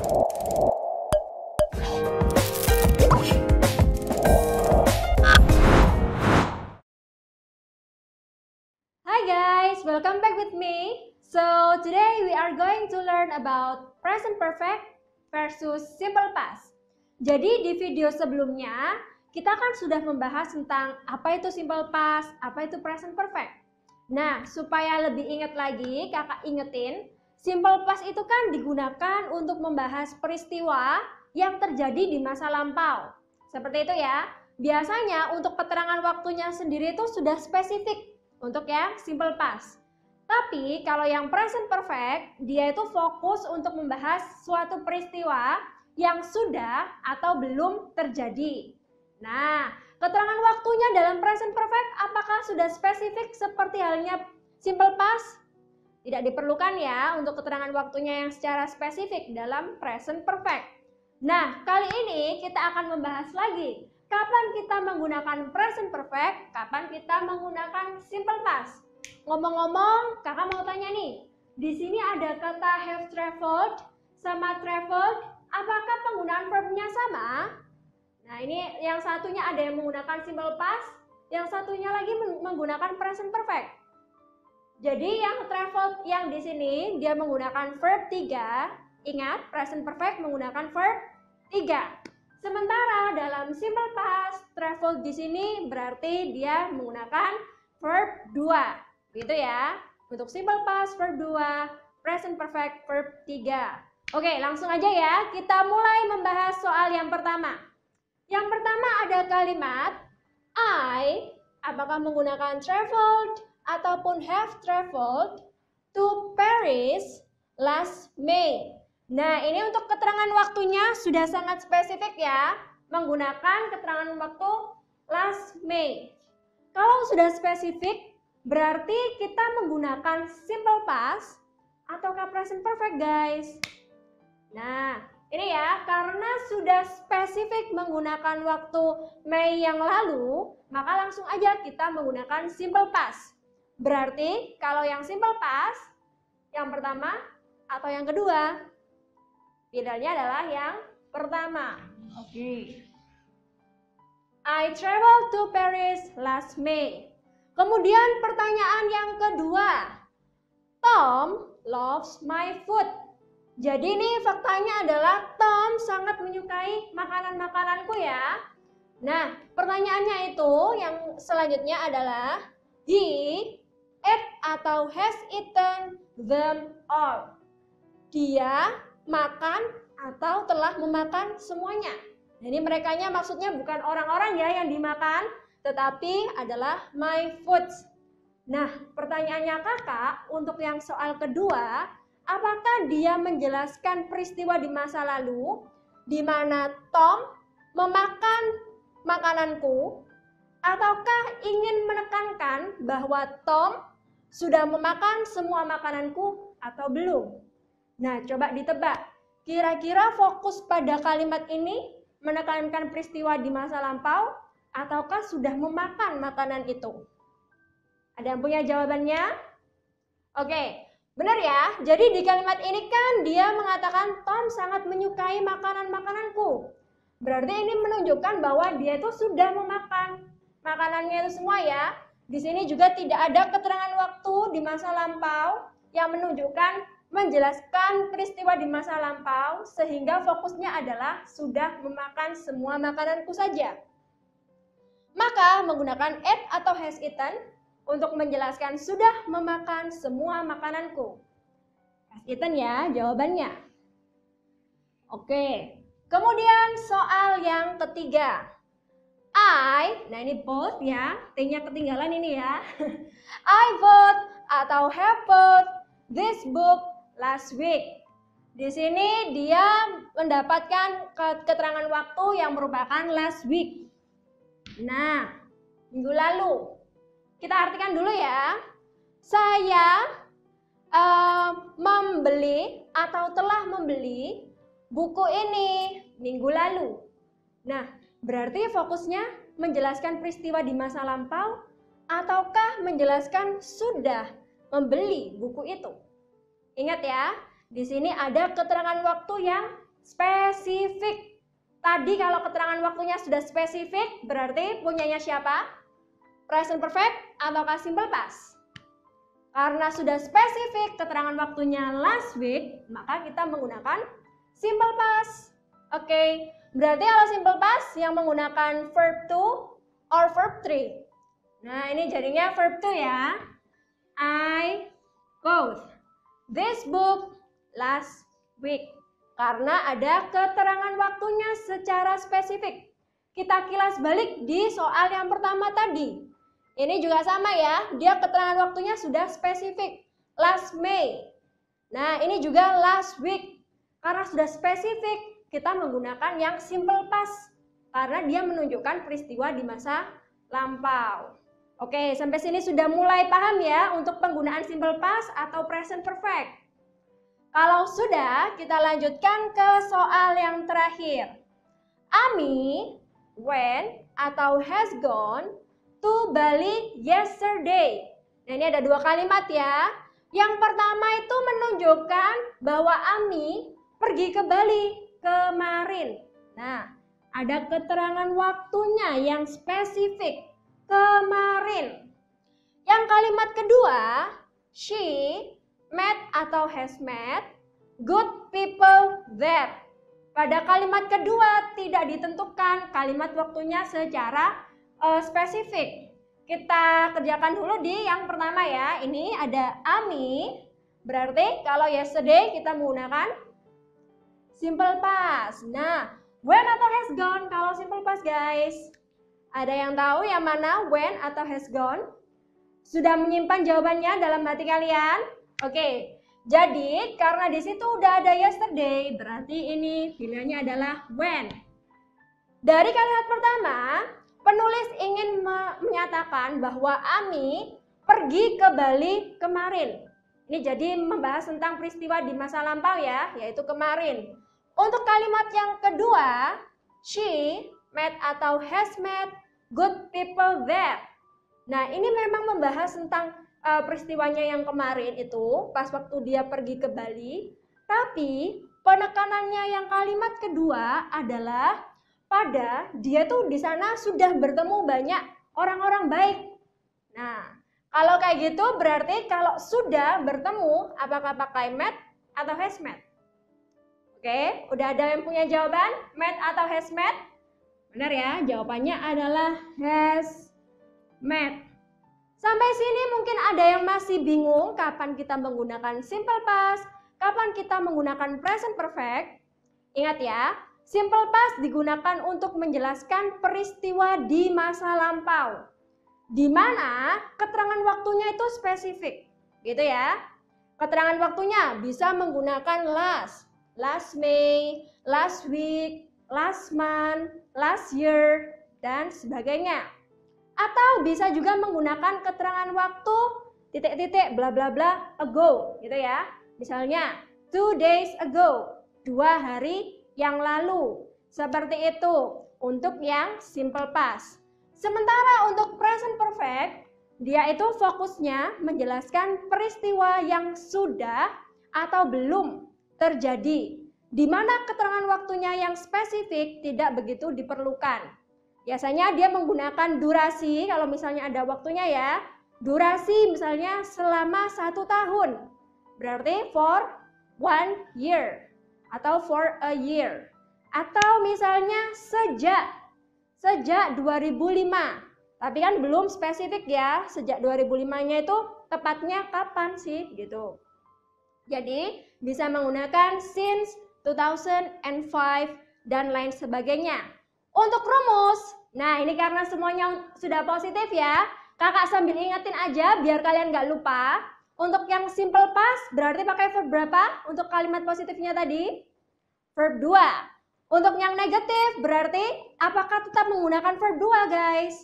Hi guys, welcome back with me. So today we are going to learn about present perfect versus simple past. Jadi di video sebelumnya kita kan sudah membahas tentang apa itu simple past, apa itu present perfect. Nah, supaya lebih ingat lagi, kakak ingetin, simple past itu kan digunakan untuk membahas peristiwa yang terjadi di masa lampau. Seperti itu ya. Biasanya untuk keterangan waktunya sendiri itu sudah spesifik untuk yang simple past. Tapi kalau yang present perfect, dia itu fokus untuk membahas suatu peristiwa yang sudah atau belum terjadi. Nah, keterangan waktunya dalam present perfect apakah sudah spesifik seperti halnya simple past? Tidak diperlukan ya untuk keterangan waktunya yang secara spesifik dalam present perfect. Nah, kali ini kita akan membahas lagi kapan kita menggunakan present perfect, kapan kita menggunakan simple past. Ngomong-ngomong, kakak mau tanya nih, di sini ada kata have traveled sama traveled, apakah penggunaan verbnya sama? Nah, ini yang satunya ada yang menggunakan simple past, yang satunya lagi menggunakan present perfect. Jadi yang traveled yang di sini dia menggunakan verb 3. Ingat, present perfect menggunakan verb 3. Sementara dalam simple past, traveled di sini berarti dia menggunakan verb 2. Begitu ya. Untuk simple past verb 2, present perfect verb 3. Oke, langsung aja ya. Kita mulai membahas soal yang pertama. Yang pertama ada kalimat I, apakah menggunakan traveled ataupun have traveled to Paris last May. Nah, ini untuk keterangan waktunya sudah sangat spesifik ya, menggunakan keterangan waktu last May. Kalau sudah spesifik, berarti kita menggunakan simple past ataukah present perfect, guys? Nah, ini ya, karena sudah spesifik menggunakan waktu Mei yang lalu, maka langsung aja kita menggunakan simple past. Berarti kalau yang simple past, yang pertama atau yang kedua? Pilihannya adalah yang pertama. Oke. I traveled to Paris last May. Kemudian pertanyaan yang kedua. Tom loves my food. Jadi ini faktanya adalah Tom sangat menyukai makanan-makananku ya. Nah, pertanyaannya itu yang selanjutnya adalah he ate atau has eaten them all. Dia makan atau telah memakan semuanya. Jadi merekanya maksudnya bukan orang-orang ya yang dimakan, tetapi adalah my foods. Nah, pertanyaannya kakak untuk yang soal kedua, apakah dia menjelaskan peristiwa di masa lalu di mana Tom memakan makananku, ataukah ingin menekankan bahwa Tom sudah memakan semua makananku atau belum? Nah, coba ditebak. Kira-kira fokus pada kalimat ini menekankan peristiwa di masa lampau ataukah sudah memakan makanan itu? Ada yang punya jawabannya? Oke. Benar ya, jadi di kalimat ini kan dia mengatakan Tom sangat menyukai makanan-makananku. Berarti ini menunjukkan bahwa dia itu sudah memakan makanannya itu semua ya. Di sini juga tidak ada keterangan waktu di masa lampau yang menunjukkan menjelaskan peristiwa di masa lampau sehingga fokusnya adalah sudah memakan semua makananku saja. Maka menggunakan ate atau has eaten untuk menjelaskan sudah memakan semua makananku. Has eaten ya jawabannya. Oke, kemudian soal yang ketiga. Nah ini bought ya, T-nya ketinggalan ini ya. I bought atau have bought this book last week. Di sini dia mendapatkan keterangan waktu yang merupakan last week. Nah, minggu lalu. Kita artikan dulu ya. Saya membeli atau telah membeli buku ini minggu lalu. Nah, berarti fokusnya menjelaskan peristiwa di masa lampau ataukah menjelaskan sudah membeli buku itu? Ingat ya, di sini ada keterangan waktu yang spesifik. Tadi kalau keterangan waktunya sudah spesifik, berarti punyanya siapa? Present perfect ataukah simple past? Karena sudah spesifik keterangan waktunya last week, maka kita menggunakan simple past. Oke, berarti kalau simple past yang menggunakan verb to or verb 3. Nah, ini jadinya verb to ya. I bought this book last week. Karena ada keterangan waktunya secara spesifik. Kita kilas balik di soal yang pertama tadi. Ini juga sama ya, dia keterangan waktunya sudah spesifik. Last May. Nah, ini juga last week. Karena sudah spesifik, kita menggunakan yang simple past. Karena dia menunjukkan peristiwa di masa lampau. Oke, sampai sini sudah mulai paham ya untuk penggunaan simple past atau present perfect. Kalau sudah, kita lanjutkan ke soal yang terakhir. Ami went atau has gone to Bali yesterday. Nah, ini ada dua kalimat ya. Yang pertama itu menunjukkan bahwa Ami pergi ke Bali kemarin. Nah, ada keterangan waktunya yang spesifik, kemarin. Yang kalimat kedua, she met atau has met good people there. Pada kalimat kedua tidak ditentukan kalimat waktunya secara spesifik. Kita kerjakan dulu di yang pertama ya. Ini ada Ami. Berarti kalau yesterday kita menggunakan simple past. Nah, when atau has gone kalau simple past guys? Ada yang tahu yang mana when atau has gone? Sudah menyimpan jawabannya dalam hati kalian? Oke. Jadi karena di situ udah ada yesterday, berarti ini pilihannya adalah when. Dari kalimat pertama, penulis ingin menyatakan bahwa Ami pergi ke Bali kemarin. Ini jadi membahas tentang peristiwa di masa lampau ya, yaitu kemarin. Untuk kalimat yang kedua, she met atau has met good people there. Nah, ini memang membahas tentang peristiwanya yang kemarin itu, pas waktu dia pergi ke Bali. Tapi penekanannya yang kalimat kedua adalah pada dia tuh di sana sudah bertemu banyak orang-orang baik. Nah, kalau kayak gitu berarti kalau sudah bertemu apakah pakai met atau has met? Oke, udah ada yang punya jawaban met atau has met? Benar ya, jawabannya adalah has met. Sampai sini mungkin ada yang masih bingung kapan kita menggunakan simple past, kapan kita menggunakan present perfect. Ingat ya, simple past digunakan untuk menjelaskan peristiwa di masa lampau, di mana keterangan waktunya itu spesifik, gitu ya. Keterangan waktunya bisa menggunakan last May, last week, last month, last year, dan sebagainya. Atau bisa juga menggunakan keterangan waktu titik-titik bla bla bla ago, gitu ya. Misalnya 2 days ago, 2 hari yang lalu. Seperti itu untuk yang simple past. Sementara untuk present perfect, dia itu fokusnya menjelaskan peristiwa yang sudah atau belum terjadi, di mana keterangan waktunya yang spesifik tidak begitu diperlukan. Biasanya dia menggunakan durasi, kalau misalnya ada waktunya ya. Durasi misalnya selama 1 tahun. Berarti for 1 year. Atau for a year. Atau misalnya sejak 2005. Tapi kan belum spesifik ya. Sejak 2005-nya itu tepatnya kapan sih gitu. Jadi bisa menggunakan since 2005 dan lain sebagainya. Untuk rumus, nah ini karena semuanya sudah positif ya, kakak sambil ingetin aja biar kalian nggak lupa. Untuk yang simple past berarti pakai verb berapa untuk kalimat positifnya tadi? Verb 2. Untuk yang negatif berarti apakah tetap menggunakan verb 2 guys?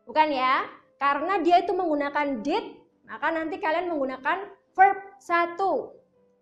Bukan ya, karena dia itu menggunakan did, maka nanti kalian menggunakan verb 1.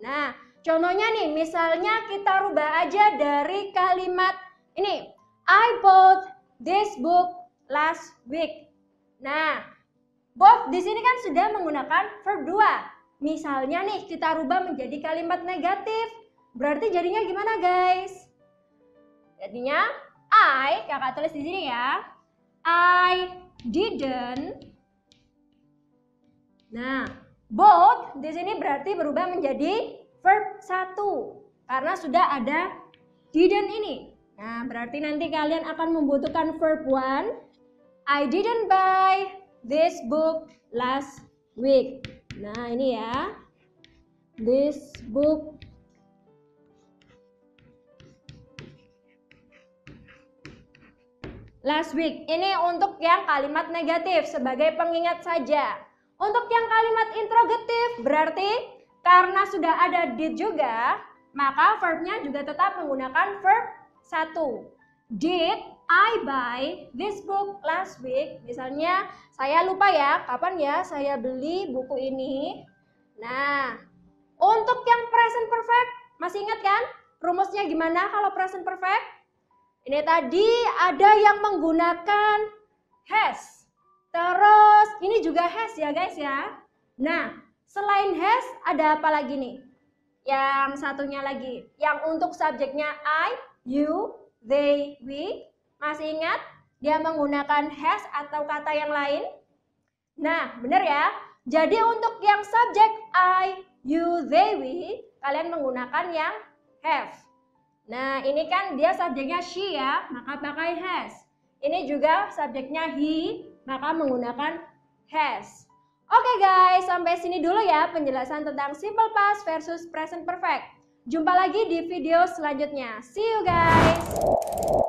Nah, contohnya nih, misalnya kita rubah aja dari kalimat ini. I bought this book last week. Nah, bought di sini kan sudah menggunakan verb 2. Misalnya nih kita rubah menjadi kalimat negatif. Berarti jadinya gimana guys? Jadinya kakak tulis di sini ya. I didn't. Nah, both di sini berarti berubah menjadi verb 1 karena sudah ada didn't ini. Nah, berarti nanti kalian akan membutuhkan verb 1. I didn't buy this book last week. Nah, ini ya. This book last week. Ini untuk yang kalimat negatif sebagai pengingat saja. Untuk yang kalimat interrogatif berarti karena sudah ada did juga, maka verbnya juga tetap menggunakan verb 1. Did I buy this book last week? Misalnya saya lupa ya, kapan ya saya beli buku ini. Nah, untuk yang present perfect, masih ingat kan? Rumusnya gimana kalau present perfect? Ini tadi ada yang menggunakan has. Terus ini juga has ya guys ya. Nah, selain has ada apa lagi nih? Yang satunya lagi. Yang untuk subjeknya I, you, they, we. Masih ingat? Dia menggunakan has atau kata yang lain? Nah, benar ya. Jadi untuk yang subjek I, you, they, we, kalian menggunakan yang have. Nah, ini kan dia subjeknya she ya, maka pakai has. Ini juga subjeknya he, maka menggunakan has. Oke guys, sampai sini dulu ya penjelasan tentang simple past versus present perfect. Jumpa lagi di video selanjutnya. See you guys!